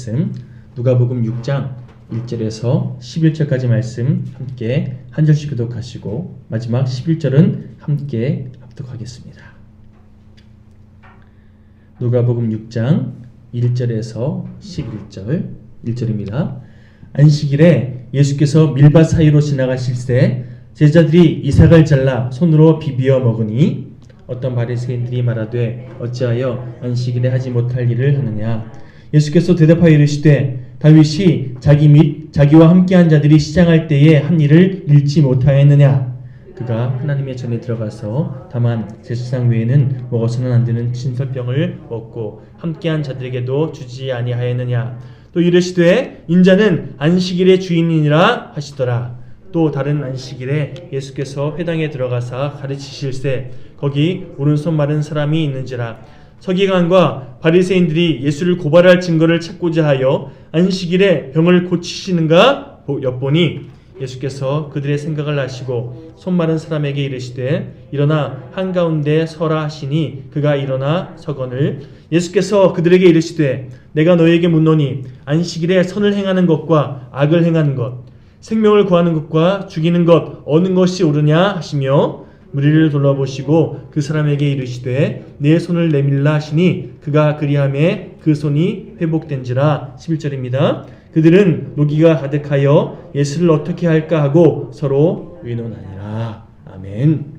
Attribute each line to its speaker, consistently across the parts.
Speaker 1: 말씀 누가복음 6장 1절에서 11절까지 말씀 함께 한 절씩 교독하시고 마지막 11절은 함께 합독하겠습니다. 누가복음 6장 1절에서 11절 1절입니다. 안식일에 예수께서 밀밭 사이로 지나가실새 제자들이 이삭을 잘라 손으로 비비어 먹으니 어떤 바리새인들이 말하되 어찌하여 안식일에 하지 못할 일을 하느냐. 예수께서 대답하여 이르시되 다윗이 자기 및 자기와 함께한 자들이 시장할 때에 한 일을 잃지 못하였느냐. 그가 하나님의 전에 들어가서 다만 제사장 외에는 먹어서는 안 되는 진설병을 먹고 함께한 자들에게도 주지 아니하였느냐. 또 이르시되 인자는 안식일의 주인이니라 하시더라. 또 다른 안식일에 예수께서 회당에 들어가사 가르치실새 거기 오른손 마른 사람이 있는지라. 서기관과 바리새인들이 예수를 고발할 증거를 찾고자 하여 안식일에 병을 고치시는가 엿보니 예수께서 그들의 생각을 아시고 손 마른 사람에게 이르시되 일어나 한가운데 서라 하시니 그가 일어나 서거늘 예수께서 그들에게 이르시되 내가 너희에게 묻노니 안식일에 선을 행하는 것과 악을 행하는 것 생명을 구하는 것과 죽이는 것 어느 것이 옳으냐 하시며 무리를 돌아보시고 그 사람에게 이르시되 내 손을 내밀라 하시니 그가 그리하매 그 손이 회복된지라. 11절입니다. 그들은 노기가 가득하여 예수를 어떻게 할까 하고 서로 의논하니라. 아멘.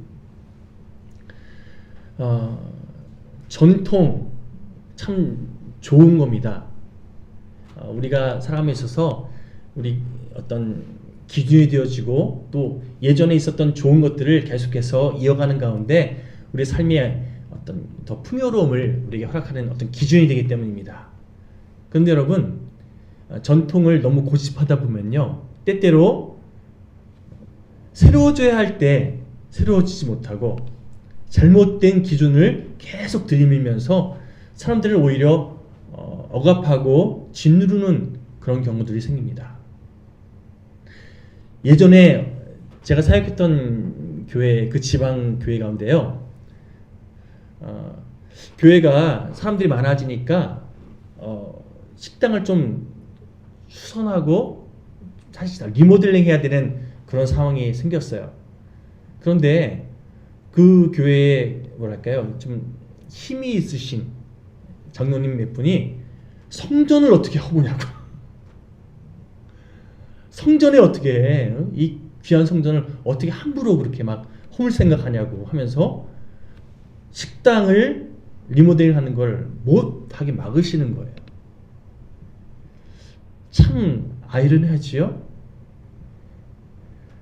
Speaker 1: 전통 참 좋은 겁니다. 우리가 살아감에 있어서 우리 어떤 기준이 되어지고 또 예전에 있었던 좋은 것들을 계속해서 이어가는 가운데 우리 삶의 어떤 더 풍요로움을 우리에게 허락하는 어떤 기준이 되기 때문입니다. 그런데 여러분 전통을 너무 고집하다 보면요 때때로 새로워져야 할 때 새로워지지 못하고 잘못된 기준을 계속 들이밀면서 사람들을 오히려 억압하고 짓누르는 그런 경우들이 생깁니다. 예전에 제가 사역했던 교회, 그 지방 교회 가운데요, 교회가 사람들이 많아지니까 식당을 좀 수선하고 사실 리모델링 해야 되는 그런 상황이 생겼어요. 그런데 그 교회에 뭐랄까요, 좀 힘이 있으신 장로님 몇 분이 성전을 어떻게 하보냐고. 성전에 어떻게 해? 이 귀한 성전을 어떻게 함부로 그렇게 막 허물 생각하냐고 하면서 식당을 리모델링하는 걸 못하게 막으시는 거예요. 참 아이러니하지요?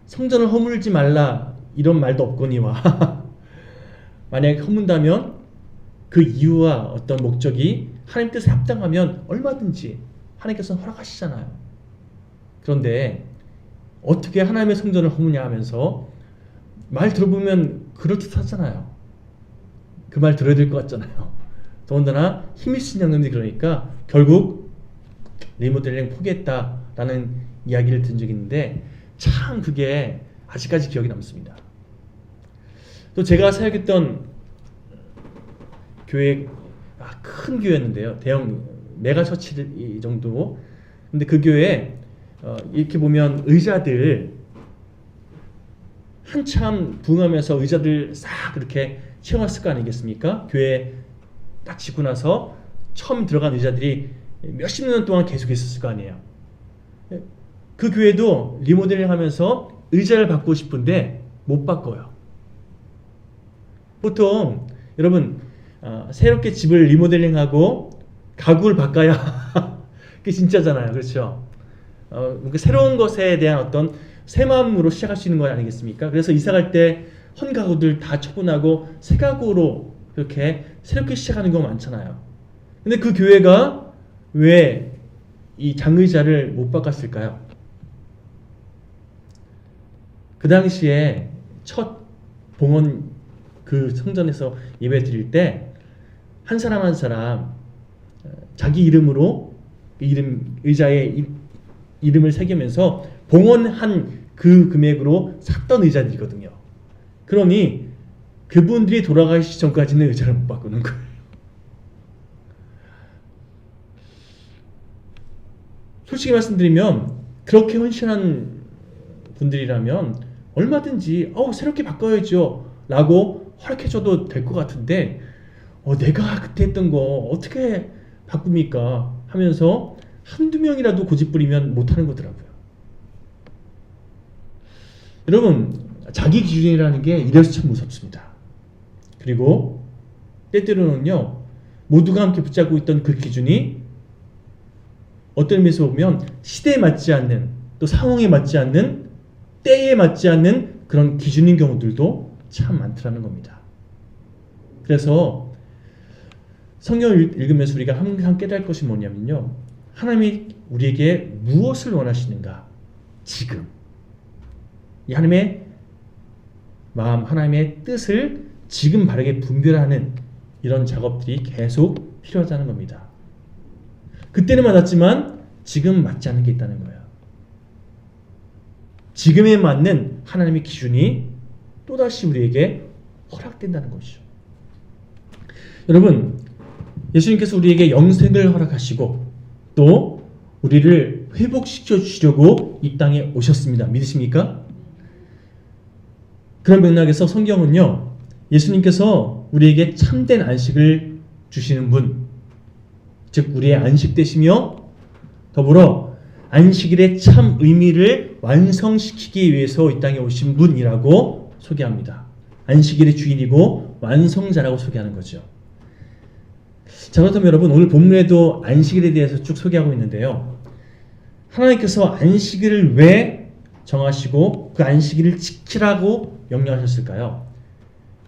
Speaker 1: 성전을 허물지 말라 이런 말도 없거니와 만약에 허문다면 그 이유와 어떤 목적이 하나님 뜻에 합당하면 얼마든지 하나님께서는 허락하시잖아요. 그런데 어떻게 하나님의 성전을 허무냐 하면서 말 들어보면 그럴듯하잖아요. 그 말 들어야 될 것 같잖아요. 더군다나 힘이 있으신 장로님들이 그러니까 결국 리모델링 포기했다라는 이야기를 들은 적이 있는데 참 그게 아직까지 기억이 남습니다. 또 제가 사역했던 교회 큰 교회였는데요. 대형 메가처치 정도. 근데 그 교회에 이렇게 보면 의자들 한참 부흥하면서 의자들 싹 그렇게 채워놨을 거 아니겠습니까? 교회 딱 짓고 나서 처음 들어간 의자들이 몇십 년 동안 계속 있었을 거 아니에요. 그 교회도 리모델링 하면서 의자를 바꾸고 싶은데 못 바꿔요. 보통 여러분 새롭게 집을 리모델링하고 가구를 바꿔야 그게 진짜잖아요. 그렇죠? 새로운 것에 대한 어떤 새 마음으로 시작할 수 있는 거 아니겠습니까? 그래서 이사 갈 때 헌 가구들 다 처분하고 새 가구로 그렇게 새롭게 시작하는 경우가 많잖아요. 근데 그 교회가 왜 이 장의자를 못 바꿨을까요? 그 당시에 첫 봉헌 그 성전에서 예배 드릴 때 한 사람 한 사람 자기 이름으로 의자에 이름을 새기면서 봉헌한 그 금액으로 샀던 의자들이거든요. 그러니 그분들이 돌아가시기 전까지는 의자를 못 바꾸는 거예요. 솔직히 말씀드리면 그렇게 헌신한 분들이라면 얼마든지 새롭게 바꿔야죠 라고 허락해줘도 될 것 같은데 내가 그때 했던 거 어떻게 바꿉니까 하면서 한두 명이라도 고집부리면 못하는 거더라고요. 여러분, 자기 기준이라는 게 이래서 참 무섭습니다. 그리고 때때로는요, 모두가 함께 붙잡고 있던 그 기준이 어떤 의미에서 보면 시대에 맞지 않는, 또 상황에 맞지 않는, 때에 맞지 않는 그런 기준인 경우들도 참 많더라는 겁니다. 그래서 성경을 읽으면서 우리가 항상 깨달을 것이 뭐냐면요, 하나님이 우리에게 무엇을 원하시는가? 지금 이 하나님의 마음, 하나님의 뜻을 지금 바르게 분별하는 이런 작업들이 계속 필요하다는 겁니다. 그때는 맞았지만 지금 맞지 않는 게 있다는 거예요. 지금에 맞는 하나님의 기준이 또다시 우리에게 허락된다는 것이죠. 여러분, 예수님께서 우리에게 영생을 허락하시고 또 우리를 회복시켜 주시려고 이 땅에 오셨습니다. 믿으십니까? 그런 맥락에서 성경은요, 예수님께서 우리에게 참된 안식을 주시는 분, 즉 우리의 안식 되시며 더불어 안식일의 참 의미를 완성시키기 위해서 이 땅에 오신 분이라고 소개합니다. 안식일의 주인이고 완성자라고 소개하는 거죠. 자, 그렇다면 여러분, 오늘 본문에도 안식일에 대해서 쭉 소개하고 있는데요, 하나님께서 안식일을 왜 정하시고 그 안식일을 지키라고 명령하셨을까요?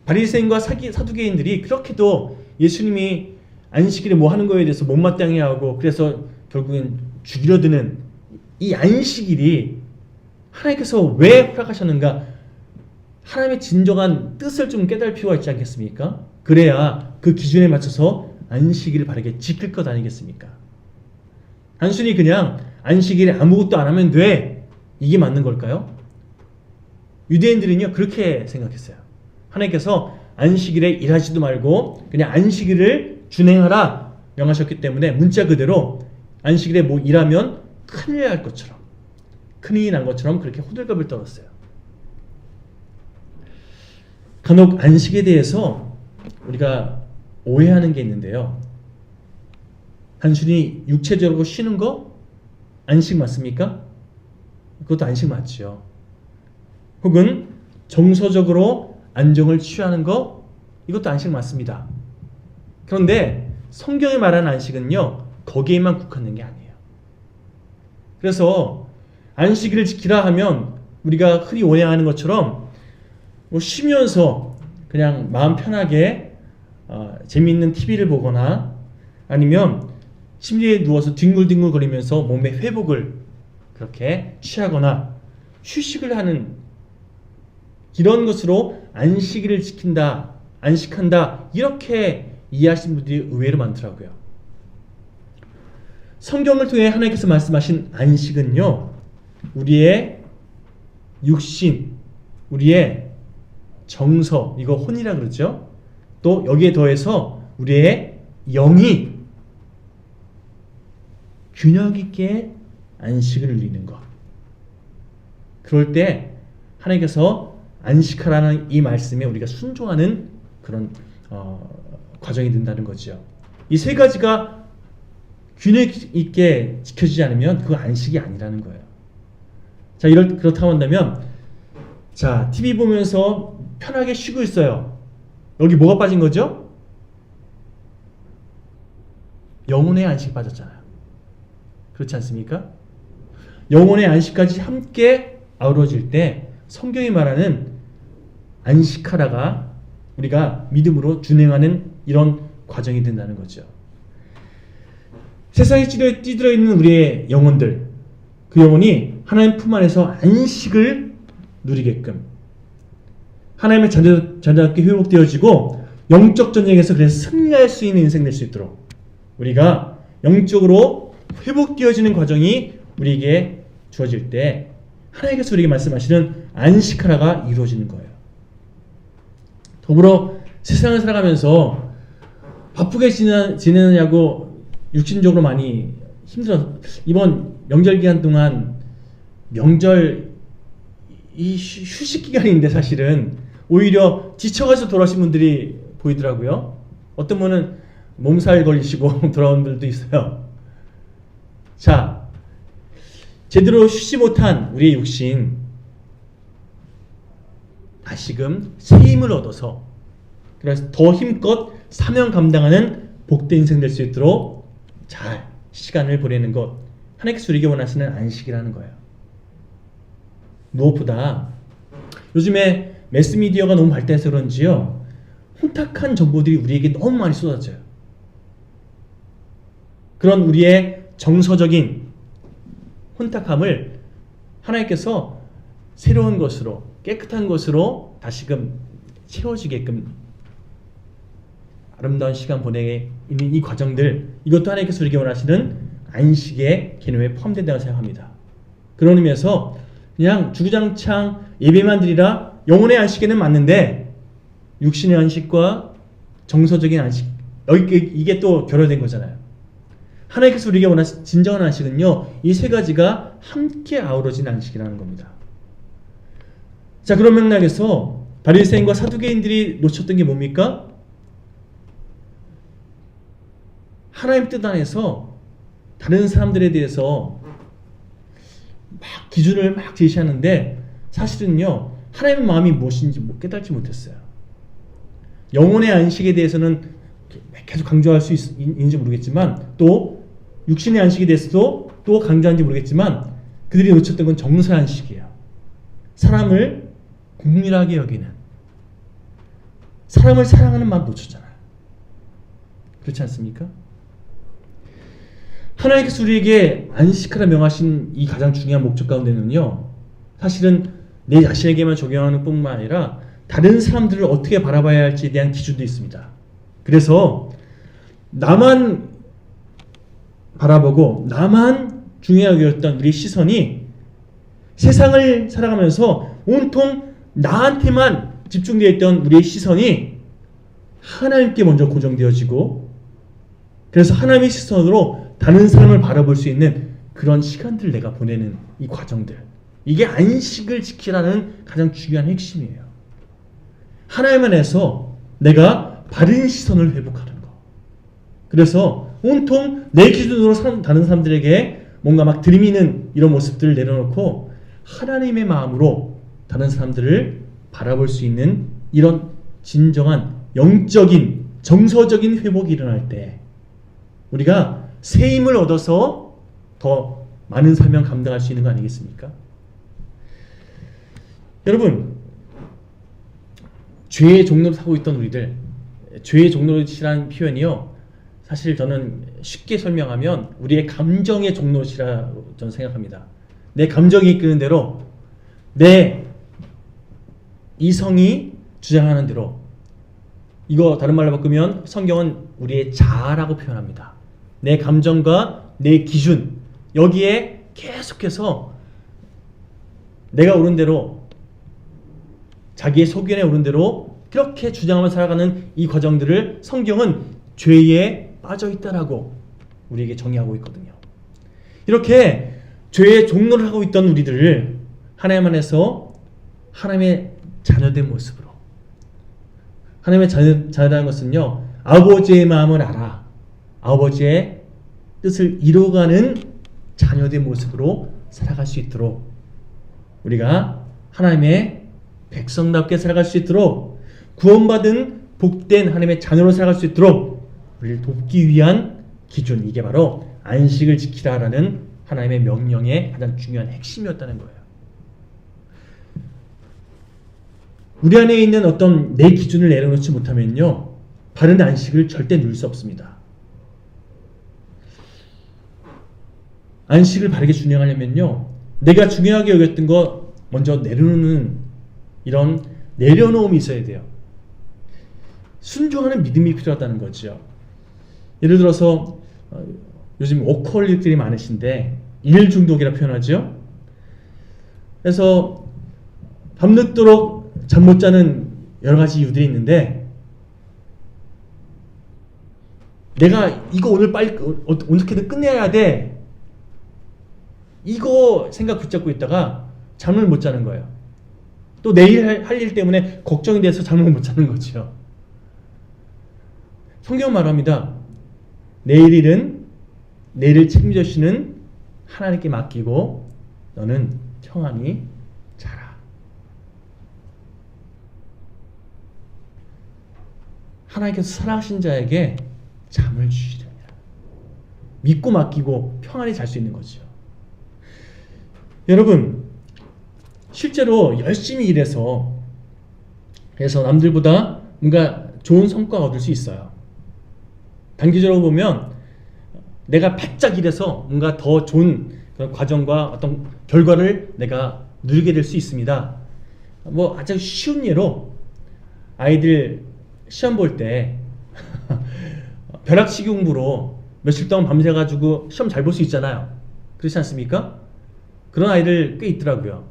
Speaker 1: 바리새인과 사두개인들이 그렇게도 예수님이 안식일에 뭐 하는 거에 대해서 못마땅해 하고 그래서 결국엔 죽이려 드는 이 안식일이 하나님께서 왜 허락하셨는가, 하나님의 진정한 뜻을 좀 깨달을 필요가 있지 않겠습니까? 그래야 그 기준에 맞춰서 안식일을 바르게 지킬 것 아니겠습니까? 단순히 그냥 안식일에 아무것도 안 하면 돼, 이게 맞는 걸까요? 유대인들은요 그렇게 생각했어요. 하나님께서 안식일에 일하지도 말고 그냥 안식일을 준행하라 명하셨기 때문에 문자 그대로 안식일에 뭐 일하면 큰일 날 것처럼, 큰일이 난 것처럼 그렇게 호들갑을 떨었어요. 간혹 안식에 대해서 우리가 오해하는 게 있는데요, 단순히 육체적으로 쉬는 거 안식 맞습니까? 그것도 안식 맞죠. 혹은 정서적으로 안정을 취하는 거, 이것도 안식 맞습니다. 그런데 성경이 말하는 안식은요 거기에만 국한된 게 아니에요. 그래서 안식일을 지키라 하면 우리가 흔히 오해하는 것처럼 뭐 쉬면서 그냥 마음 편하게 재미있는 TV를 보거나 아니면 침대에 누워서 뒹굴뒹굴 거리면서 몸의 회복을 그렇게 취하거나 휴식을 하는 이런 것으로 안식일을 지킨다, 안식한다, 이렇게 이해하시는 분들이 의외로 많더라고요. 성경을 통해 하나님께서 말씀하신 안식은요, 우리의 육신, 우리의 정서, 이거 혼이라 그러죠. 또 여기에 더해서 우리의 영이 균형 있게 안식을 누리는 것. 그럴 때 하나님께서 안식하라는 이 말씀에 우리가 순종하는 그런 과정이 된다는 거죠. 이 세 가지가 균형 있게 지켜지지 않으면 그거 안식이 아니라는 거예요. 자, 그렇다고 한다면, 자, TV 보면서 편하게 쉬고 있어요. 여기 뭐가 빠진 거죠? 영혼의 안식 빠졌잖아요. 그렇지 않습니까? 영혼의 안식까지 함께 아우러질 때 성경이 말하는 안식하라가 우리가 믿음으로 준행하는 이런 과정이 된다는 거죠. 세상에 찌들어 있는 우리의 영혼들, 그 영혼이 하나님 품 안에서 안식을 누리게끔 하나님의 자녀답게 회복되어지고 영적 전쟁에서 그래서 승리할 수 있는 인생 될 수 있도록 우리가 영적으로 회복되어지는 과정이 우리에게 주어질 때 하나님께서 우리에게 말씀하시는 안식하라가 이루어지는 거예요. 더불어 세상을 살아가면서 바쁘게 지내느냐고 육신적으로 많이 힘들어. 이번 명절 기간 동안 명절 이 휴식 기간인데 사실은 오히려 지쳐가지고 돌아오신 분들이 보이더라고요. 어떤 분은 몸살 걸리시고 돌아온 분들도 있어요. 자, 제대로 쉬지 못한 우리의 육신, 다시금 새 힘을 얻어서 그래서 더 힘껏 사명 감당하는 복된 인생 될 수 있도록 잘 시간을 보내는 것, 하나님께서 우리에게 원하시는 안식이라는 거예요. 무엇보다 요즘에 매스미디어가 너무 발달해서 그런지요, 혼탁한 정보들이 우리에게 너무 많이 쏟아져요. 그런 우리의 정서적인 혼탁함을 하나님께서 새로운 것으로, 깨끗한 것으로 다시금 채워지게끔 아름다운 시간 보내게 있는 이 과정들, 이것도 하나님께서 우리에게 원하시는 안식의 개념에 포함된다고 생각합니다. 그런 의미에서 그냥 주구장창 예배만 드리라 영혼의 안식에는 맞는데 육신의 안식과 정서적인 안식, 이게 또 결여된 거잖아요. 하나님께서 우리에게 원하시는 진정한 안식은요, 이 세 가지가 함께 아우러진 안식이라는 겁니다. 자, 그런 맥락에서 바리새인과 사두개인들이 놓쳤던 게 뭡니까? 하나님 뜻 안에서 다른 사람들에 대해서 막 기준을 막 제시하는데 사실은요, 하나님의 마음이 무엇인지 깨닫지 못했어요. 영혼의 안식에 대해서는 계속 강조할 수 있는지 모르겠지만, 또 육신의 안식에 대해서도 또 강조하는지 모르겠지만, 그들이 놓쳤던 건 정서 안식이에요. 사람을 국률하게 여기는, 사람을 사랑하는 마음 놓쳤잖아요. 그렇지 않습니까? 하나님께서 우리에게 안식하라 명하신 이 가장 중요한 목적 가운데는요, 사실은 내 자신에게만 적용하는 뿐만 아니라 다른 사람들을 어떻게 바라봐야 할지에 대한 기준도 있습니다. 그래서 나만 바라보고 나만 중요하게 여겼던 우리 시선이 세상을 살아가면서 온통 나한테만 집중되어 있던 우리의 시선이 하나님께 먼저 고정되어지고, 그래서 하나님의 시선으로 다른 사람을 바라볼 수 있는 그런 시간들을 내가 보내는 이 과정들, 이게 안식을 지키라는 가장 중요한 핵심이에요. 하나님 안에서 내가 바른 시선을 회복하는 거. 그래서 온통 내 기준으로 다른 사람들에게 뭔가 막 들이미는 이런 모습들을 내려놓고 하나님의 마음으로 다른 사람들을 바라볼 수 있는 이런 진정한 영적인 정서적인 회복이 일어날 때 우리가 새 힘을 얻어서 더 많은 사명 감당할 수 있는 거 아니겠습니까? 여러분, 죄의 종로를 사고 있던 우리들, 죄의 종로릇이라는 표현이요, 사실 저는 쉽게 설명하면 우리의 감정의 종로릇이라고 저는 생각합니다. 내 감정이 이끄는 대로, 내 이성이 주장하는 대로, 이거 다른 말로 바꾸면 성경은 우리의 자아라고 표현합니다. 내 감정과 내 기준, 여기에 계속해서 내가 옳은 대로, 자기의 소견에 오른 대로 그렇게 주장하며 살아가는 이 과정들을 성경은 죄에 빠져있다라고 우리에게 정의하고 있거든요. 이렇게 죄의 종로를 하고 있던 우리들을 하나님 안에서 하나님의 자녀된 모습으로, 하나님의 자녀라는 것은요, 아버지의 마음을 알아 아버지의 뜻을 이루어가는 자녀된 모습으로 살아갈 수 있도록, 우리가 하나님의 백성답게 살아갈 수 있도록, 구원받은 복된 하나님의 자녀로 살아갈 수 있도록 우리를 돕기 위한 기준, 이게 바로 안식을 지키라라는 하나님의 명령의 가장 중요한 핵심이었다는 거예요. 우리 안에 있는 어떤 내 기준을 내려놓지 못하면요, 바른 안식을 절대 누릴 수 없습니다. 안식을 바르게 준행하려면요, 내가 중요하게 여겼던 거 먼저 내려놓는 이런 내려놓음이 있어야 돼요. 순종하는 믿음이 필요하다는 거죠. 예를 들어서 요즘 워커홀릭들이 많으신데 일 중독이라 표현하죠. 그래서 밤늦도록 잠 못 자는 여러 가지 이유들이 있는데, 내가 이거 오늘 빨리 어떻게든 끝내야 돼 이거 생각 붙잡고 있다가 잠을 못 자는 거예요. 또 내일 할 일 때문에 걱정이 돼서 잠을 못 자는 거죠. 성경 말합니다. 내일 일은 내일을 책임져 주시는 하나님께 맡기고 너는 평안히 자라. 하나님께서 사랑하신 자에게 잠을 주시리라. 믿고 맡기고 평안히 잘 수 있는 거죠. 여러분, 실제로 열심히 일해서 그래서 남들보다 뭔가 좋은 성과를 얻을 수 있어요. 단기적으로 보면 내가 바짝 일해서 뭔가 더 좋은 그런 과정과 어떤 결과를 내가 누리게 될 수 있습니다. 뭐 아주 쉬운 예로 아이들 시험 볼 때 벼락치기 공부로 며칠 동안 밤새가지고 시험 잘 볼 수 있잖아요. 그렇지 않습니까? 그런 아이들 꽤 있더라고요.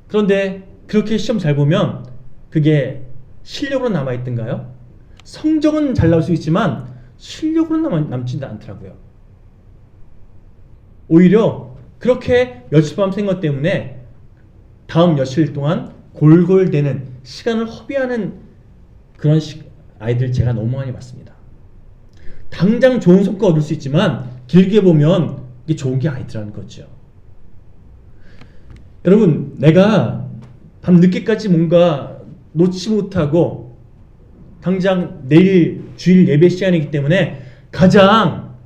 Speaker 1: 그런데 그렇게 시험 잘 보면 그게 실력으로 남아있던가요? 성적은 잘 나올 수 있지만 실력으로 남지는 않더라고요. 오히려 그렇게 며칠 밤 샌 것 때문에 다음 며칠 동안 골골대는 시간을 허비하는 그런 아이들 제가 너무 많이 봤습니다. 당장 좋은 성과 얻을 수 있지만 길게 보면 이게 좋은 게 아니더라는 거죠. 여러분, 내가 밤 늦게까지 뭔가 놓지 못하고 당장 내일 주일 예배 시간이기 때문에 가장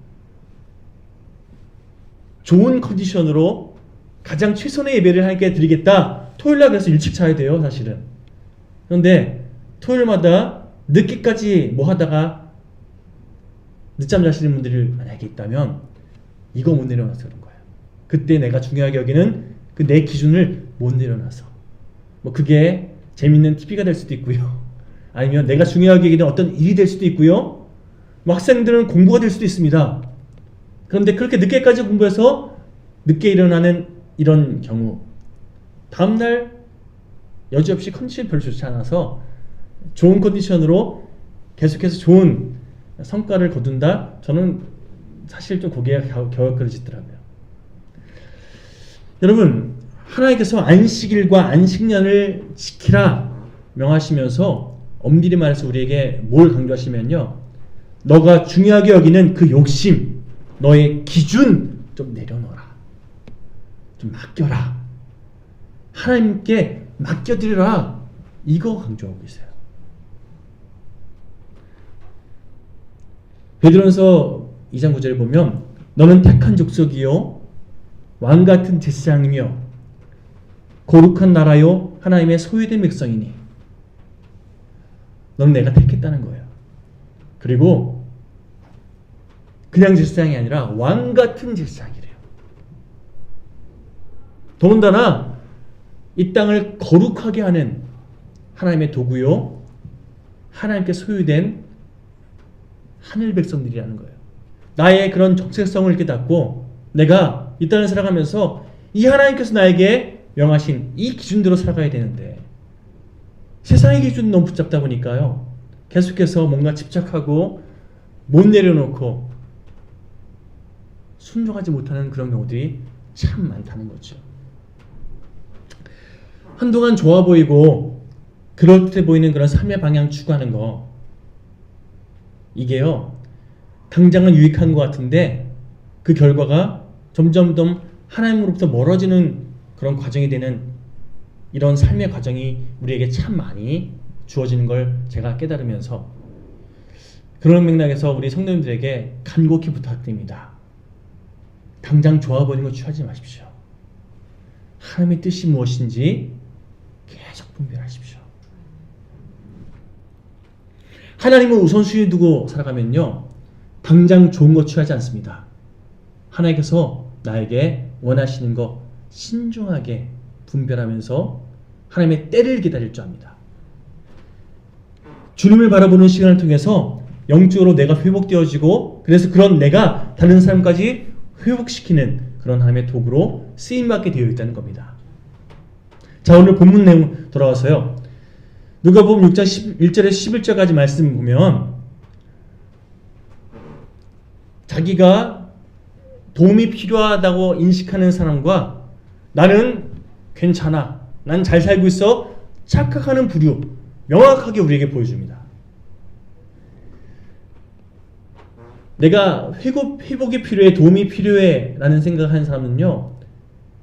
Speaker 1: 좋은 컨디션으로 가장 최선의 예배를 하나님께 드리겠다. 토요일날 그래서 일찍 자야 돼요, 사실은. 그런데 토요일마다 늦게까지 뭐 하다가 늦잠 자시는 분들이 만약에 있다면 이거 못 내려놔서 그런 거예요. 그때 내가 중요하게 여기는 그 내 기준을 못 내려놔서 뭐 그게 재밌는 TV가 될 수도 있고요. 아니면 내가 중요하게 여기는 어떤 일이 될 수도 있고요. 뭐 학생들은 공부가 될 수도 있습니다. 그런데 그렇게 늦게까지 공부해서 늦게 일어나는 이런 경우 다음날 여지없이 컨디션이 별로 좋지 않아서 좋은 컨디션으로 계속해서 좋은 성과를 거둔다? 저는 사실 좀 고개가 갸웃거려지더라고요. 여러분, 하나님께서 안식일과 안식년을 지키라 명하시면서 엄밀히 말해서 우리에게 뭘 강조하시면요, 너가 중요하게 여기는 그 욕심, 너의 기준 좀 내려놓아라. 좀 맡겨라. 하나님께 맡겨드리라. 이거 강조하고 계세요. 베드로전서 2장 9절에 보면 너는 택한 족속이요 왕같은 제사장이며 거룩한 나라요 하나님의 소유된 백성이니 너는 내가 택했다는 거예요. 그리고 그냥 제사장이 아니라 왕같은 제사장이래요. 더군다나 이 땅을 거룩하게 하는 하나님의 도구요 하나님께 소유된 하늘 백성들이라는 거예요. 나의 그런 적색성을 깨닫고 내가 이 땅을 살아가면서 이 하나님께서 나에게 명하신 이 기준대로 살아가야 되는데 세상의 기준 너무 붙잡다 보니까요, 계속해서 뭔가 집착하고 못 내려놓고 순종하지 못하는 그런 경우들이 참 많다는 거죠. 한동안 좋아 보이고 그럴듯해 보이는 그런 삶의 방향 추구하는 거, 이게요 당장은 유익한 것 같은데 그 결과가 점점 하나님으로부터 멀어지는 그런 과정이 되는 이런 삶의 과정이 우리에게 참 많이 주어지는 걸 제가 깨달으면서 그런 맥락에서 우리 성도님들에게 간곡히 부탁드립니다. 당장 좋아 보이는 거 취하지 마십시오. 하나님의 뜻이 무엇인지 계속 분별하십시오. 하나님을 우선순위에 두고 살아가면요 당장 좋은 거 취하지 않습니다. 하나님께서 나에게 원하시는 거 신중하게 분별하면서 하나님의 때를 기다릴 줄 압니다. 주님을 바라보는 시간을 통해서 영적으로 내가 회복되어지고 그래서 그런 내가 다른 사람까지 회복시키는 그런 하나님의 도구로 쓰임받게 되어 있다는 겁니다. 자, 오늘 본문 내용 돌아와서요, 누가복음 6장 1절에서 11절까지 말씀 보면 자기가 도움이 필요하다고 인식하는 사람과 나는 괜찮아, 난 잘 살고 있어 착각하는 부류 명확하게 우리에게 보여줍니다. 내가 회복이 필요해, 도움이 필요해 라는 생각하는 사람은요,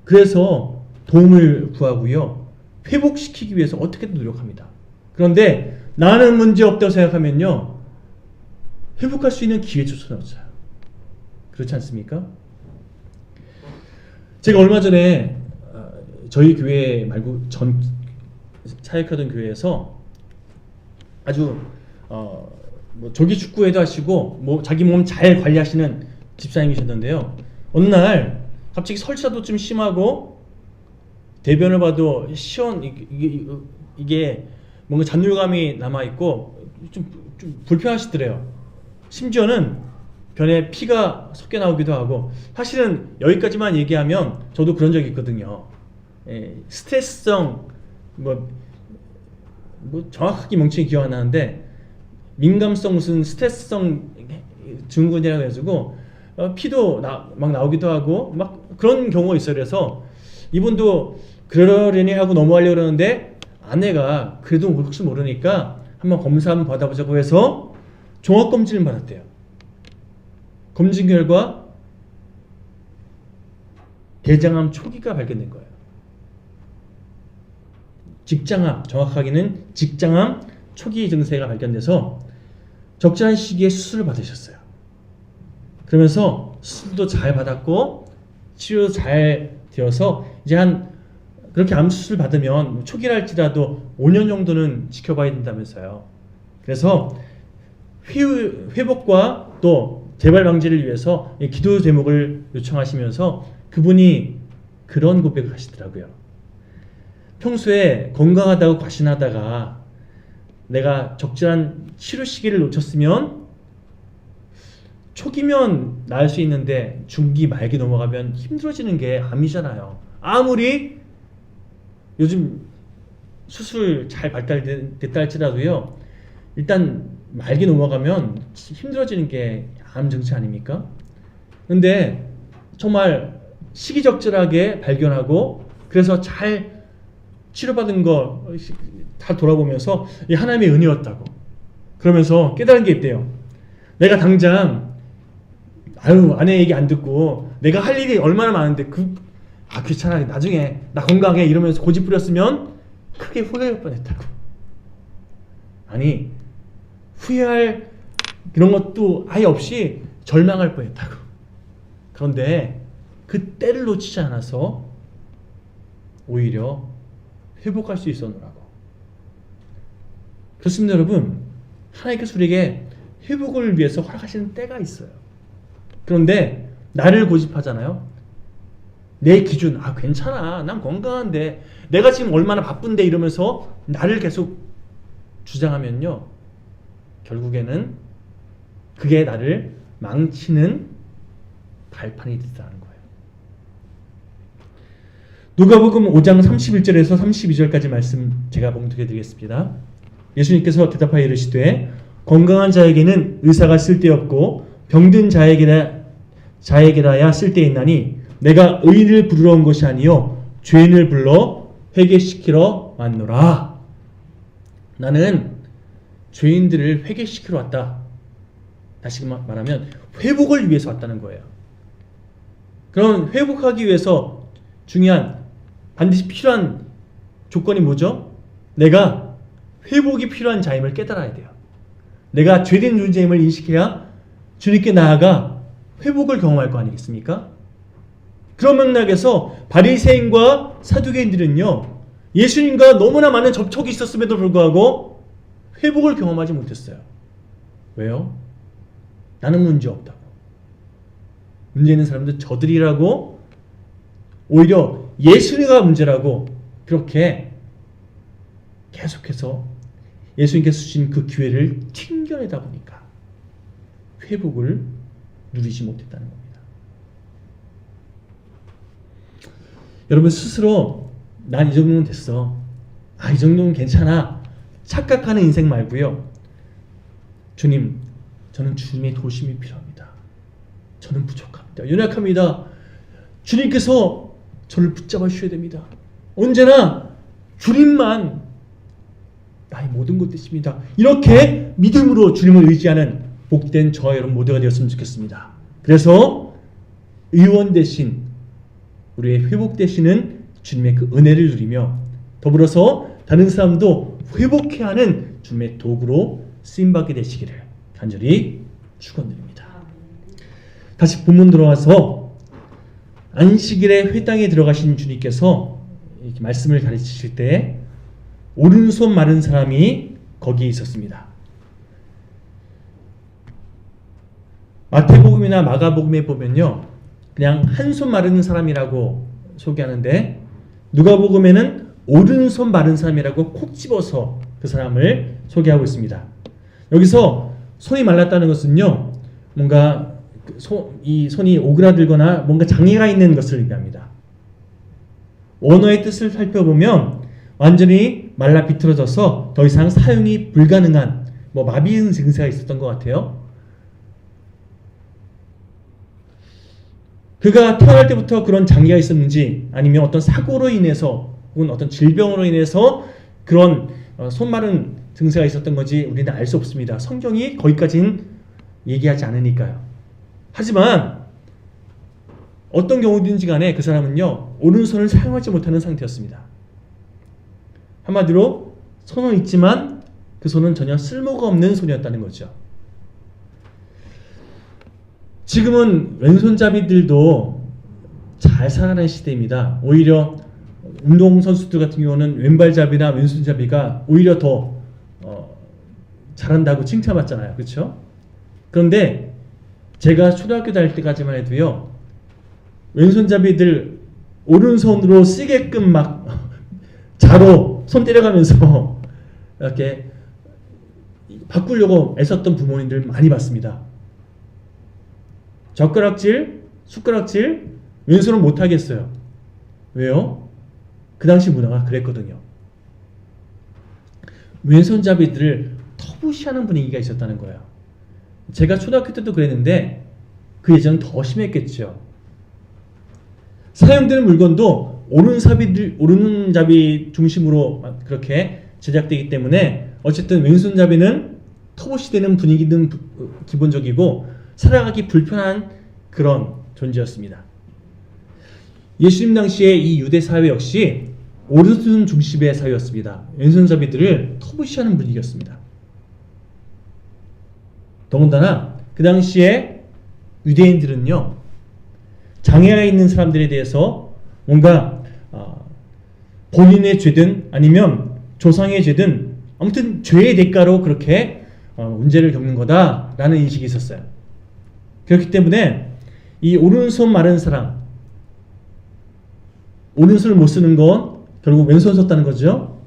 Speaker 1: 그래서 도움을 구하고요, 회복시키기 위해서 어떻게든 노력합니다. 그런데 나는 문제 없다고 생각하면요, 회복할 수 있는 기회조차 없어요. 그렇지 않습니까? 제가 얼마 전에 저희 교회 말고 전 사역하던 교회에서 아주 뭐 조기 축구회도 하시고 뭐 자기 몸 잘 관리하시는 집사님이셨는데요. 어느 날 갑자기 설사도 좀 심하고 대변을 봐도 이게 뭔가 잔류감이 남아 있고 좀 불편하시더래요. 심지어는 변에 피가 섞여 나오기도 하고, 사실은 여기까지만 얘기하면 저도 그런 적이 있거든요. 스트레스성 뭐 정확하게 명칭이 기억 안 나는데 민감성 무슨 스트레스성 증후군이라고 해가지고 피도 막 나오기도 하고 막 그런 경우가 있어요. 그래서 이분도 그러려니 하고 넘어가려고 그러는데 아내가 그래도 혹시 모르니까 한번 검사 한번 받아보자고 해서 종합검진을 받았대요. 검진 결과 대장암 초기가 발견된 거예요. 직장암, 정확하게는 직장암 초기 증세가 발견돼서 적절한 시기에 수술을 받으셨어요. 그러면서 수술도 잘 받았고 치료도 잘 되어서 이제 그렇게 암 수술 받으면 초기랄지라도 5년 정도는 지켜봐야 된다면서요. 그래서 회복과 또 재발 방지를 위해서 기도 제목을 요청하시면서 그분이 그런 고백을 하시더라고요. 평소에 건강하다고 과신하다가 내가 적절한 치료 시기를 놓쳤으면 초기면 나을 수 있는데 중기 말기 넘어가면 힘들어지는 게 암이잖아요. 아무리 요즘 수술 잘 발달됐다 할지라도요, 일단 말기 넘어가면 힘들어지는 게 암 증세 아닙니까? 근데 정말 시기적절하게 발견하고 그래서 잘 치료받은 거 다 돌아보면서 이 하나님의 은혜였다고 그러면서 깨달은 게 있대요. 내가 당장 아내 얘기 안 듣고 내가 할 일이 얼마나 많은데 귀찮아, 나중에 나 건강해 이러면서 고집 부렸으면 크게 후회할 뻔했다고. 아니, 후회할 이런 것도 아예 없이 절망할 뻔했다고. 그런데 그 때를 놓치지 않아서 오히려 회복할 수 있었노라고. 그렇습니다, 여러분. 하나님께서 우리에게 회복을 위해서 허락하시는 때가 있어요. 그런데 나를 고집하잖아요. 내 기준, 괜찮아, 난 건강한데, 내가 지금 얼마나 바쁜데 이러면서 나를 계속 주장하면요, 결국에는 그게 나를 망치는 발판이 된다는 거예요. 누가복음 5장 31절에서 32절까지 말씀 제가 봉독해 드리겠습니다. 예수님께서 대답하여 이르시되 건강한 자에게는 의사가 쓸데없고 병든 자에게라야 쓸데있나니 내가 의인을 부르러 온 것이 아니요 죄인을 불러 회개시키러 왔노라. 나는 죄인들을 회개시키러 왔다. 다시 말하면 회복을 위해서 왔다는 거예요. 그럼 회복하기 위해서 중요한 반드시 필요한 조건이 뭐죠? 내가 회복이 필요한 자임을 깨달아야 돼요. 내가 죄된 존재임을 인식해야 주님께 나아가 회복을 경험할 거 아니겠습니까? 그런 맥락에서 바리새인과 사두개인들은요, 예수님과 너무나 많은 접촉이 있었음에도 불구하고 회복을 경험하지 못했어요. 왜요? 나는 문제 없다고. 문제 있는 사람들 저들이라고, 오히려 예수님가 문제라고 그렇게 계속해서 예수님께서 주신 그 기회를 튕겨내다 보니까 회복을 누리지 못했다는 겁니다. 여러분 스스로 난 이 정도는 됐어, 이 정도는 괜찮아 착각하는 인생 말고요, 주님, 저는 주님의 도심이 필요합니다. 저는 부족합니다. 연약합니다. 주님께서 저를 붙잡아 주셔야 됩니다. 언제나 주님만 나의 모든 것 되십니다. 이렇게 믿음으로 주님을 의지하는 복된 저와 여러분 모두가 되었으면 좋겠습니다. 그래서 의원 대신 우리의 회복되시는 주님의 그 은혜를 누리며 더불어서 다른 사람도 회복해야 하는 주님의 도구로 쓰임받게 되시기를 간절히 축원드립니다. 다시 본문 들어와서 안식일에 회당에 들어가신 주님께서 이렇게 말씀을 가르치실 때 오른손 마른 사람이 거기에 있었습니다. 마태복음이나 마가복음에 보면요, 그냥 한 손 마른 사람이라고 소개하는데 누가복음에는 오른손 마른 사람이라고 콕 집어서 그 사람을 소개하고 있습니다. 여기서 손이 말랐다는 것은요, 뭔가 이 손이 오그라들거나 뭔가 장애가 있는 것을 의미합니다. 원어의 뜻을 살펴보면 완전히 말라 비틀어져서 더 이상 사용이 불가능한 마비 증세가 있었던 것 같아요. 그가 태어날 때부터 그런 장애가 있었는지 아니면 어떤 사고로 인해서 혹은 어떤 질병으로 인해서 그런 손 마른 증세가 있었던 건지 우리는 알 수 없습니다. 성경이 거기까지는 얘기하지 않으니까요. 하지만 어떤 경우든지 간에 그 사람은요, 오른손을 사용하지 못하는 상태였습니다. 한마디로 손은 있지만 그 손은 전혀 쓸모가 없는 손이었다는 거죠. 지금은 왼손잡이들도 잘 살아가는 시대입니다. 오히려 운동선수들 같은 경우는 왼발잡이나 왼손잡이가 오히려 더 잘한다고 칭찬받잖아요. 그렇죠? 그런데 제가 초등학교 다닐 때까지만 해도요, 왼손잡이들 오른손으로 쓰게끔 막 자로 손 때려가면서 이렇게 바꾸려고 애썼던 부모님들 많이 봤습니다. 젓가락질, 숟가락질 왼손은 못하겠어요. 왜요? 그 당시 문화가 그랬거든요. 왼손잡이들을 터부시하는 분위기가 있었다는 거예요. 제가 초등학교 때도 그랬는데 그 예전은 더 심했겠죠. 사용되는 물건도 오른손잡이 중심으로 그렇게 제작되기 때문에 어쨌든 왼손잡이는 터부시되는 분위기는 기본적이고 살아가기 불편한 그런 존재였습니다. 예수님 당시에 이 유대 사회 역시 오른손 중심의 사회였습니다. 왼손잡이들을 터부시하는 분위기였습니다. 더군다나 그 당시에 유대인들은요, 장애가 있는 사람들에 대해서 뭔가 본인의 죄든 아니면 조상의 죄든 아무튼 죄의 대가로 그렇게 문제를 겪는 거다라는 인식이 있었어요. 그렇기 때문에 이 오른손 마른 사람, 오른손을 못 쓰는 건 결국 왼손 썼다는 거죠.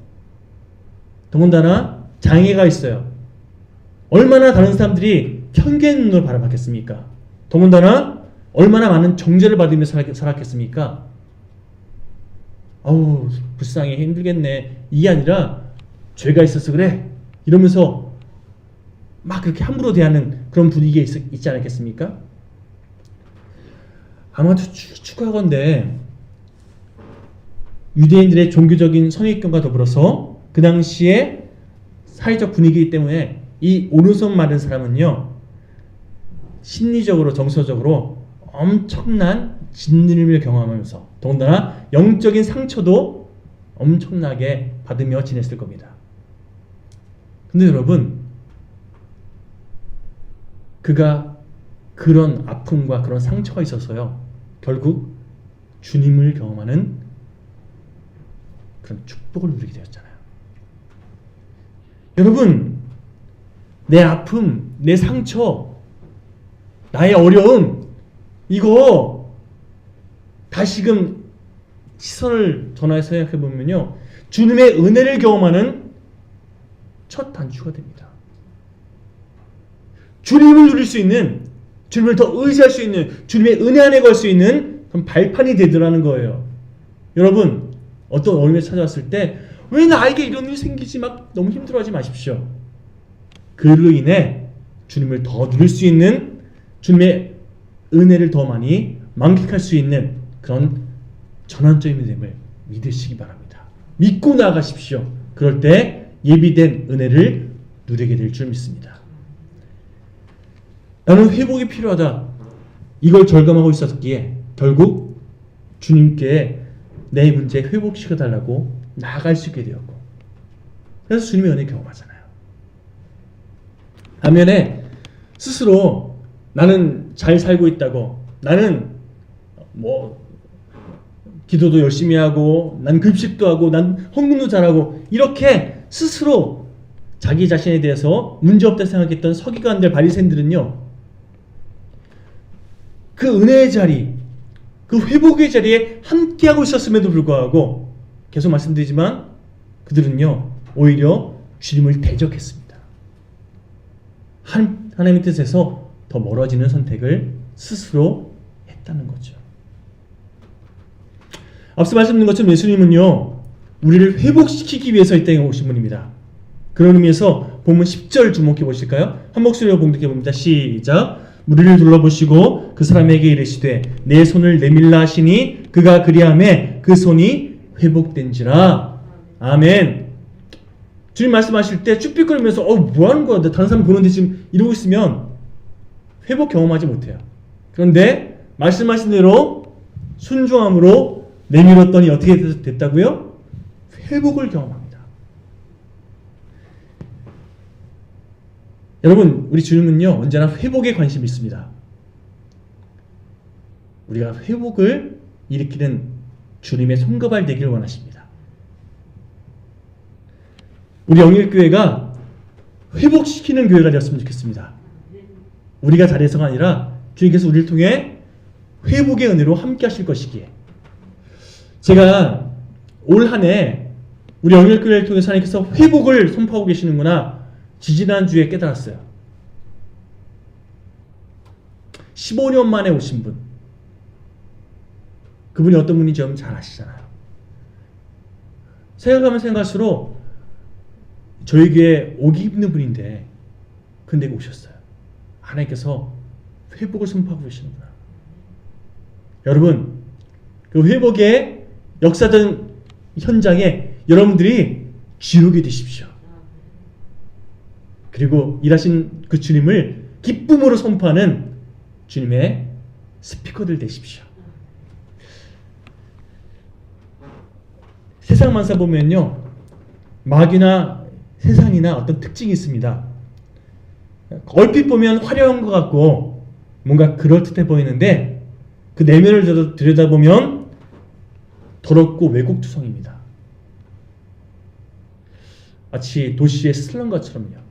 Speaker 1: 더군다나 장애가 있어요. 얼마나 다른 사람들이 편견 눈으로 바라봤겠습니까? 더군다나 얼마나 많은 정죄를 받으며 살았겠습니까? 아우, 불쌍해, 힘들겠네. 이게 아니라 죄가 있어서 그래 이러면서 막 그렇게 함부로 대하는 그런 분위기에 있지 않았겠습니까? 아마도 추가건데 유대인들의 종교적인 선입견과 더불어서 그 당시에 사회적 분위기 때문에 이 오른손 마른 사람은요, 심리적으로 정서적으로 엄청난 짓눌림을 경험하면서 더군다나 영적인 상처도 엄청나게 받으며 지냈을 겁니다. 근데 여러분, 그가 그런 아픔과 그런 상처가 있어서요, 결국 주님을 경험하는 그런 축복을 누리게 되었잖아요. 여러분, 내 아픔, 내 상처, 나의 어려움, 이거 다시금 시선을 전환해서 생각해보면요, 주님의 은혜를 경험하는 첫 단추가 됩니다. 주님을 누릴 수 있는, 주님을 더 의지할 수 있는, 주님의 은혜 안에 걸 수 있는 그런 발판이 되더라는 거예요. 여러분, 어떤 어려움이 찾아왔을 때 왜 나에게 이런 일이 생기지 막 너무 힘들어하지 마십시오. 그로 인해 주님을 더 누릴 수 있는, 주님의 은혜를 더 많이 만끽할 수 있는 그런 전환점이 됨을 믿으시기 바랍니다. 믿고 나가십시오. 그럴 때 예비된 은혜를 누리게 될 줄 믿습니다. 나는 회복이 필요하다. 이걸 절감하고 있었기에 결국 주님께 내 문제 회복시켜달라고 나아갈 수 있게 되었고, 그래서 주님의 은혜 경험하잖아요. 반면에 스스로 나는 잘 살고 있다고, 나는 기도도 열심히 하고, 난 급식도 하고, 난 헌금도 잘하고, 이렇게 스스로 자기 자신에 대해서 문제없다 생각했던 서기관들, 바리새인들은요, 그 은혜의 자리, 그 회복의 자리에 함께하고 있었음에도 불구하고 계속 말씀드리지만 그들은요 오히려 주님을 대적했습니다. 하나님의 뜻에서 더 멀어지는 선택을 스스로 했다는 거죠. 앞서 말씀드린 것처럼 예수님은요 우리를 회복시키기 위해서 이 땅에 오신 분입니다. 그런 의미에서 본문 10절 주목해 보실까요? 한 목소리로 봉독해 봅니다. 시작. 무리를 둘러보시고 그 사람에게 이르시되 내 손을 내밀라 하시니 그가 그리하매 그 손이 회복된지라. 아멘. 주님 말씀하실 때 쭈삣거리면서 뭐 하는 거야? 다른 사람 보는데 지금 이러고 있으면 회복 경험하지 못해요. 그런데 말씀하신 대로 순종함으로 내밀었더니 어떻게 됐다고요? 회복을 경험합니다. 여러분, 우리 주님은요 언제나 회복에 관심이 있습니다. 우리가 회복을 일으키는 주님의 손가발 되기를 원하십니다. 우리 영일교회가 회복시키는 교회가 되었으면 좋겠습니다. 우리가 잘해서가 아니라 주님께서 우리를 통해 회복의 은혜로 함께 하실 것이기에, 제가 올 한 해 우리 영일교회를 통해서 하나님께서 회복을 선포하고 계시는구나 지지난주에 깨달았어요. 15년 만에 오신 분, 그분이 어떤 분인지 여러분 잘 아시잖아요. 생각하면 생각할수록 저희 교회에 오기 힘든 분인데 근데 오셨어요. 하나님께서 회복을 선포하고 계시는구나. 여러분, 그 회복의 역사적 현장에 여러분들이 기록이 되십시오. 그리고 일하신 그 주님을 기쁨으로 선포하는 주님의 스피커들 되십시오. 세상 만사 보면요 마귀나 세상이나 어떤 특징이 있습니다. 얼핏 보면 화려한 것 같고 뭔가 그럴듯해 보이는데 그 내면을 들여다보면 더럽고 왜곡투성입니다. 마치 도시의 슬럼가처럼요.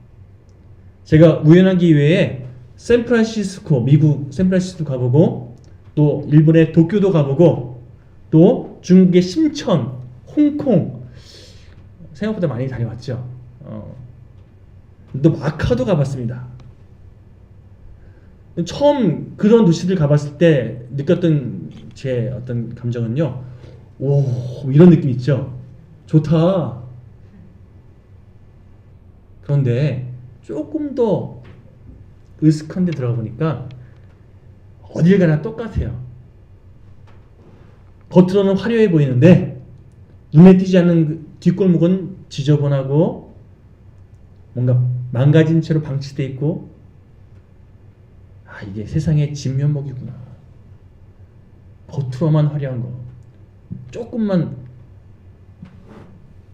Speaker 1: 제가 우연한 기회에 샌프란시스코, 미국 샌프란시스코 가보고, 또 일본의 도쿄도 가보고, 또 중국의 심천, 홍콩, 생각보다 많이 다녀왔죠. 또 마카오도 가봤습니다. 처음 그런 도시들 가봤을 때 느꼈던 제 어떤 감정은요, 오, 이런 느낌 있죠. 좋다. 그런데 조금 더 으슥한 데 들어가 보니까 어딜 가나 똑같아요. 겉으로는 화려해 보이는데 눈에 띄지 않는 그 뒷골목은 지저분하고 뭔가 망가진 채로 방치되어 있고, 아, 이게 세상의 진면목이구나. 겉으로만 화려한 거, 조금만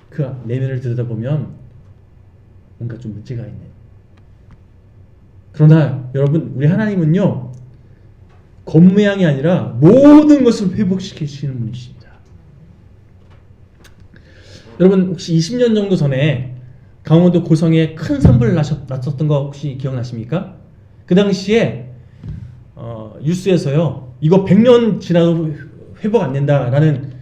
Speaker 1: 그 내면을 들여다보면 뭔가 좀 문제가 있네. 그러나 여러분, 우리 하나님은요 겉모양이 아니라 모든 것을 회복시키시는 분이십니다. 여러분, 혹시 20년 정도 전에 강원도 고성에 큰 산불을 났었던 거 혹시 기억나십니까? 그 당시에 뉴스에서요 이거 100년 지나도 회복 안 된다라는,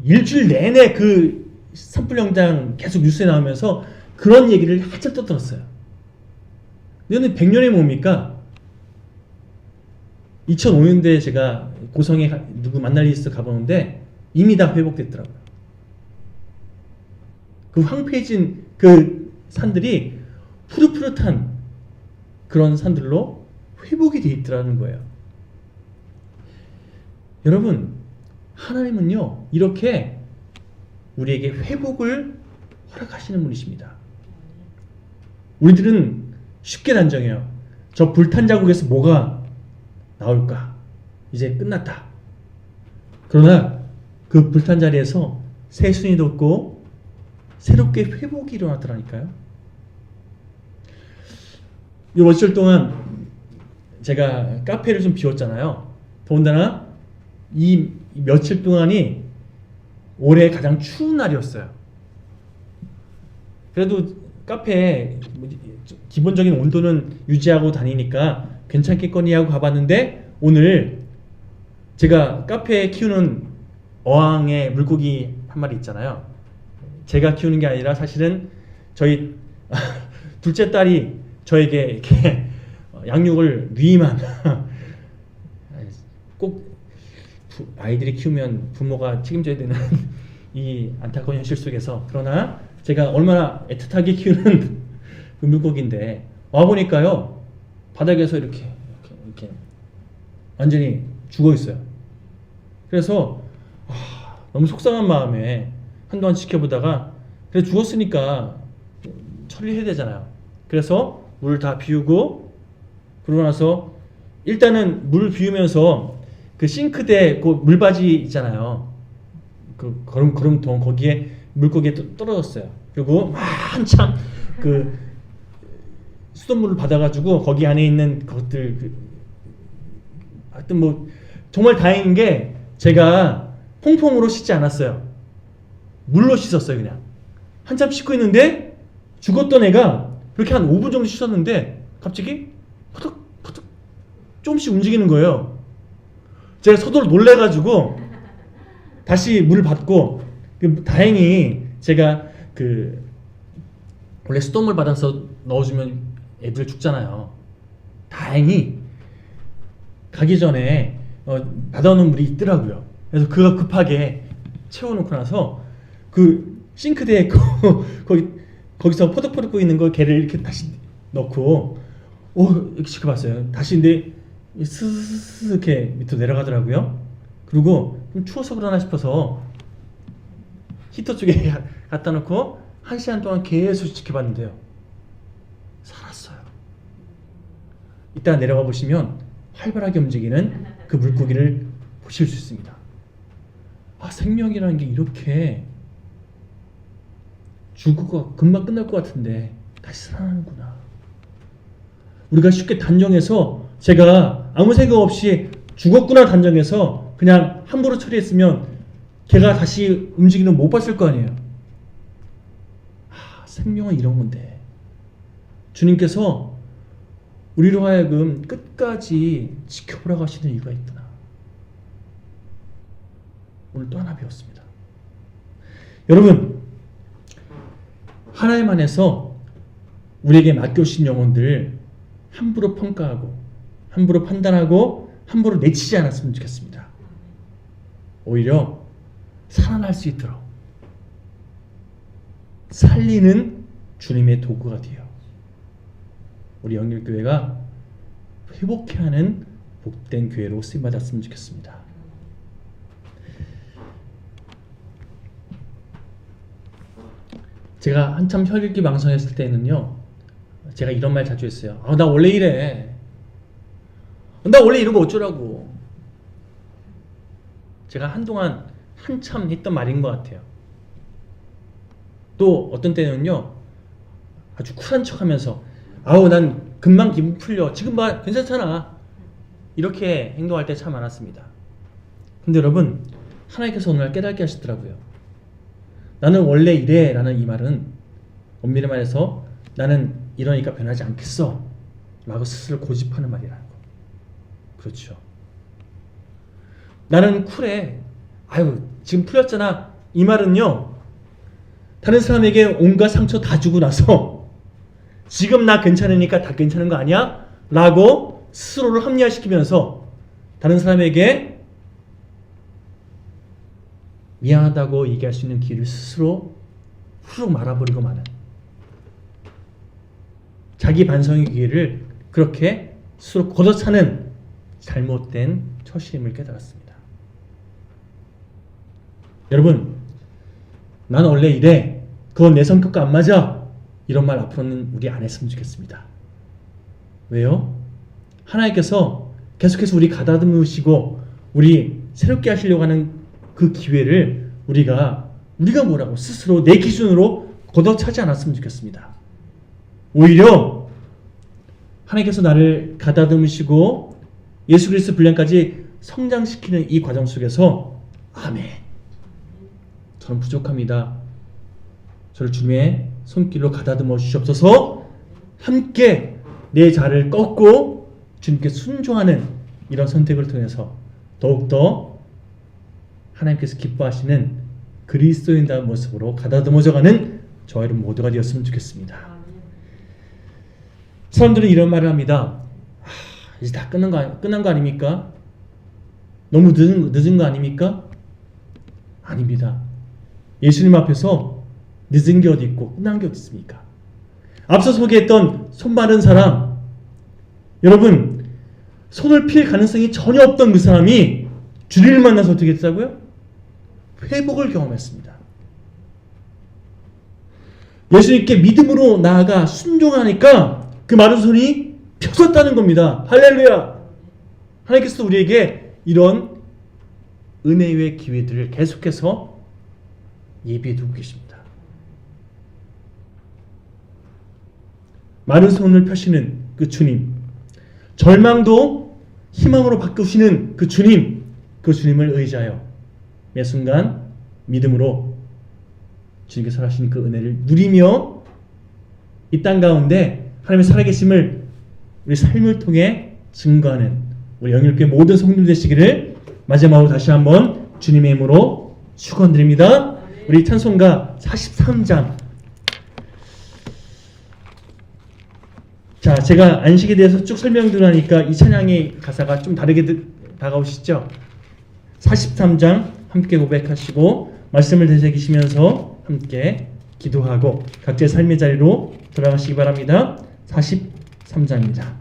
Speaker 1: 일주일 내내 그 산불 영상 계속 뉴스에 나오면서 그런 얘기를 한참 떠들었어요. 근데 100년이 뭡니까? 2005년도에 제가 고성에 누구 만날 일이 있어 가보는데 이미 다 회복됐더라고요. 그 황폐해진 그 산들이 푸릇푸릇한 그런 산들로 회복이 돼 있더라는 거예요. 여러분, 하나님은요, 이렇게 우리에게 회복을 허락하시는 분이십니다. 우리들은 쉽게 단정해요. 저 불탄 자국에서 뭐가 나올까? 이제 끝났다. 그러나 그 불탄 자리에서 새순이 돋고 새롭게 회복이 일어났더라니까요. 이 며칠 동안 제가 카페를 좀 비웠잖아요. 더군다나 이 며칠 동안이 올해 가장 추운 날이었어요. 그래도 카페에 기본적인 온도는 유지하고 다니니까 괜찮겠거니 하고 가봤는데, 오늘 제가 카페에 키우는 어항에 물고기 한 마리 있잖아요. 제가 키우는 게 아니라 사실은 저희 둘째 딸이 저에게 이렇게 양육을 위임한 꼭 아이들이 키우면 부모가 책임져야 되는 이 안타까운 현실 속에서, 그러나 제가 얼마나 애틋하게 키우는 그 물고기인데 와보니까요, 바닥에서 이렇게 완전히 죽어 있어요. 그래서 너무 속상한 마음에 한동안 지켜보다가, 그래 죽었으니까 처리해야 되잖아요. 그래서 물을 다 비우고, 그러고 나서 일단은 물을 비우면서 그 싱크대 그 물바지 있잖아요. 그 거름통 거기에 물고기에 떨어졌어요. 그리고 한참 그 수돗물을 받아가지고 거기 안에 있는 것들, 하여튼 뭐 정말 다행인 게 제가 퐁퐁으로 씻지 않았어요. 물로 씻었어요. 그냥 한참 씻고 있는데 죽었던 애가 그렇게 한 5분 정도 씻었는데 갑자기 푸득푸득 조금씩 움직이는 거예요. 제가 서둘러 놀래가지고 다시 물을 받고, 다행히 제가 원래 수돗물 받아서 넣어주면 애들 죽잖아요. 다행히 가기 전에 받아오는 물이 있더라고요. 그래서 그거 급하게 채워놓고 나서 그 싱크대에 거기서 포득포득 있는 거 걔를 이렇게 다시 넣고 이렇게 지켜봤어요. 다시 근데 스스스 이렇게 밑으로 내려가더라고요. 그리고 좀 추워서 그러나 싶어서 히터 쪽에 갖다 놓고 1시간 동안 계속 지켜봤는데요, 살았어요. 이따 내려가 보시면 활발하게 움직이는 그 물고기를 보실 수 있습니다. 생명이라는 게 이렇게 죽고 금방 끝날 것 같은데 다시 살아나는구나. 우리가 쉽게 단정해서, 제가 아무 생각 없이 죽었구나 단정해서 그냥 함부로 처리했으면 걔가 다시 움직이는 못 봤을 거 아니에요. 생명은 이런 건데 주님께서 우리로 하여금 끝까지 지켜보라고 하시는 이유가 있구나. 오늘 또 하나 배웠습니다. 여러분, 하나님 안에서 우리에게 맡겨주신 영혼들 함부로 평가하고 함부로 판단하고 함부로 내치지 않았으면 좋겠습니다. 오히려 살아날 수 있도록 살리는 주님의 도구가 되어 우리 영일교회가 회복케 하는 복된 교회로 쓰임받았으면 좋겠습니다. 제가 한참 혈기 방송했을 때는요, 제가 이런 말 자주 했어요. 나 원래 이래. 나 원래 이런 거 어쩌라고. 제가 한동안 한참 했던 말인 것 같아요. 또 어떤 때는요, 아주 쿨한 척 하면서 난 금방 기분 풀려. 지금 봐, 괜찮잖아. 이렇게 행동할 때 참 많았습니다. 근데 여러분, 하나님께서 오늘 깨닫게 하시더라고요. 나는 원래 이래 라는 이 말은 엄밀히 말해서 나는 이러니까 변하지 않겠어 라고 스스로 고집하는 말이라는 거. 그렇죠. 나는 쿨해. 지금 풀렸잖아. 이 말은요, 다른 사람에게 온갖 상처 다 주고 나서 지금 나 괜찮으니까 다 괜찮은 거 아니야? 라고 스스로를 합리화시키면서 다른 사람에게 미안하다고 얘기할 수 있는 기회를 스스로 후룩 말아버리고 마는, 자기 반성의 기회를 그렇게 스스로 걷어차는 잘못된 처심을 깨달았습니다. 여러분, 난 원래 이래. 그건 내 성격과 안 맞아. 이런 말 앞으로는 우리 안 했으면 좋겠습니다. 왜요? 하나님께서 계속해서 우리 가다듬으시고 우리 새롭게 하시려고 하는 그 기회를 우리가 뭐라고 스스로 내 기준으로 걷어차지 않았으면 좋겠습니다. 오히려 하나님께서 나를 가다듬으시고 예수 그리스도 분량까지 성장시키는 이 과정 속에서 아멘. 저는 부족합니다. 저를 주님의 손길로 가다듬어 주시옵소서. 함께 내 자를 꺾고 주님께 순종하는 이런 선택을 통해서 더욱더 하나님께서 기뻐하시는 그리스도인다운 모습으로 가다듬어져가는 저와 여러분 모두가 되었으면 좋겠습니다. 사람들은 이런 말을 합니다. 이제 다 끝난 거 아닙니까? 너무 늦은 거 아닙니까? 아닙니다. 예수님 앞에서 늦은 게 어디 있고 끝난 게 어디 있습니까? 앞서 소개했던 손 마른 사람, 여러분 손을 필 가능성이 전혀 없던 그 사람이 주님을 만나서 어떻게 했다고요? 회복을 경험했습니다. 예수님께 믿음으로 나아가 순종하니까 그 마른 손이 펴졌다는 겁니다. 할렐루야! 하나님께서 우리에게 이런 은혜의 기회들을 계속해서 예비해 두고 계십니다. 마른 손을 펴시는 그 주님, 절망도 희망으로 바꾸시는 그 주님, 그 주님을 의지하여 매 순간 믿음으로 주님께서 하시는 그 은혜를 누리며 이 땅 가운데 하나님의 살아계심을 우리 삶을 통해 증거하는 우리 영일교회 모든 성도들 되시기를 마지막으로 다시 한번 주님의 이름으로 축원드립니다. 우리 찬송가 43장. 자, 제가 안식에 대해서 쭉 설명드리니까 이 찬양의 가사가 좀 다르게 다가오시죠? 43장 함께 고백하시고 말씀을 되새기시면서 함께 기도하고 각자의 삶의 자리로 돌아가시기 바랍니다. 43장입니다.